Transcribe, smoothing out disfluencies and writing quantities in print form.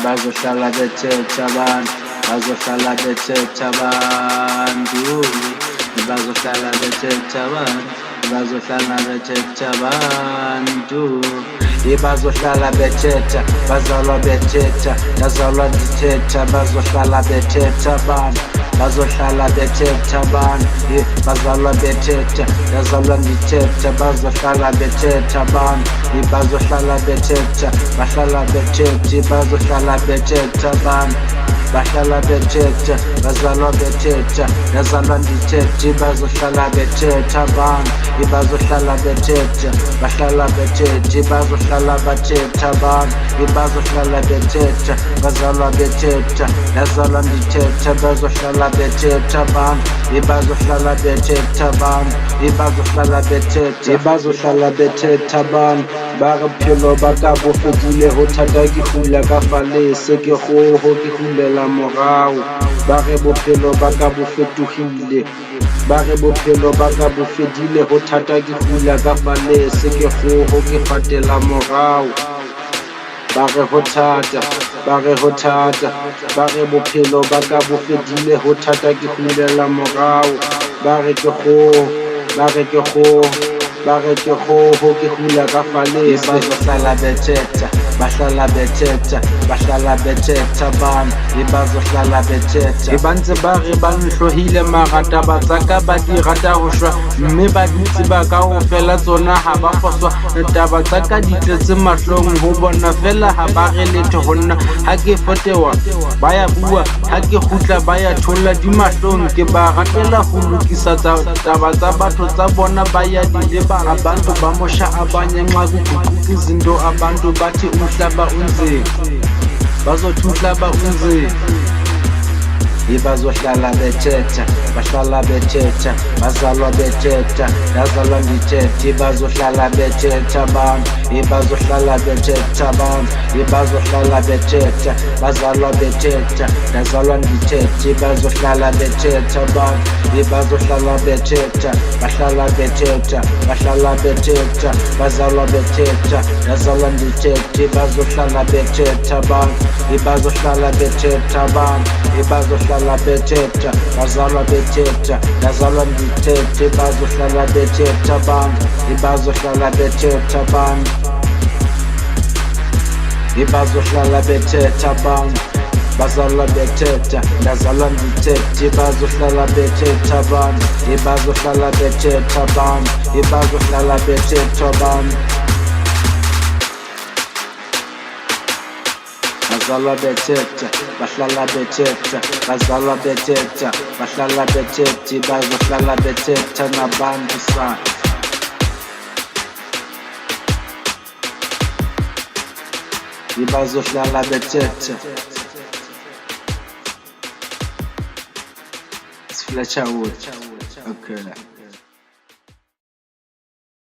bazohlala bethetha abantu, bazohlala bethetha abantu, bazohlala bethetha abantu, bazohlala bethetha abantu, bazohlala bethetha, bazalwa bethetha, yazalwa ndithetha, bazohlala bethetha abantu, bazohlala bethetha abantu, bazalwa bethetha, yazalwa ndithetha, bazohlala bethetha abantu, bazohlala bethetha, bahlala bethetha, bazohlala bethetha abantu, bahlala bethetha, bazalwa bethetha, yazalwa ndithetha, bazohlala bethetha abantu, bazohlala bethetha, bahlala bethetha, bazohlala bethetha abantu, bazohlala bethetha, bazalwa bethetha, yazalwa ndithetha, bazohlala bethetha abantu, bazohlala bethetha abantu, bazohlala bethetha, bazohlala bethetha abantu. Ba re bophelo ba ka bo fedile, ho thata ke hula ka falese, ke kgoho ke hulela morao. Ba re bophelo ba ka bo fetohile, ba re bophelo ba ka bo fedile, ho thata ke hula ka falese, ke kgoho ke fatela morao. Ba re ho thata, ba re ho thata, ba re bophelo ba ka bo fedile, ho thata ke hulela morao. Ba re ke kgoho, ba re ke kgoho, ba re ke kgoho ke hula ka falese. Bazohlala bethetha, bahlala bethetha, bahlala bethetha abantu, bazohlala bethetha. Ba ntse ba re ba nhlohile mara taba tsa ka ba di rata ho shwa, mme ba dutse ba ka ho fela tsona ha ba foswa. Taba tsa ka di tletse mahlong ho bona fela ha ba re letho ho nna. Ha ke fotewa ba ya bua, ha ke kgutla ba ya thola di mahlong. Ke ba ratela ho lokisa taba tsa batho tsa bona ba ya dile. Abantu bamosha abanye nxa kuguquka izinto, abantu bathi umhlaba unzima, bazothi umhlaba unzima. Bazohlala bethetha, bahlala bethetha, bazalwa bethetha, yazalwa ndithetha, bazohlala bethetha abantu, bazohlala bethetha abantu, bazohlala bethetha, bazalwa bethetha, yazalwa ndithetha, bazohlala bethetha abantu, bazohlala bethetha, bahlala bethetha, bahlala bethetha, bazalwa bethetha, yazalwa ndithetha, bazohlala bethetha abantu, bazohlala bethetha abantu, bazohlala bethetha, bazalwa bethetha, yazalwa ndithetha, bazohlala bethetha abantu, bazohlala bethetha abantu, bazohlala bethetha abantu, bazalwa bethetha, yazalwa ndithetha, bazohlala bethetha abantu, bazohlala bethetha abantu, bazohlala bethetha abantu. Bazalwa bethetha, bahlala bethetha, bazalwa bethetha, bahlala bethetha, bazohlala bethetha nabantu sana. Bazohlala bethetha. It's Fletcher Wood. Okay.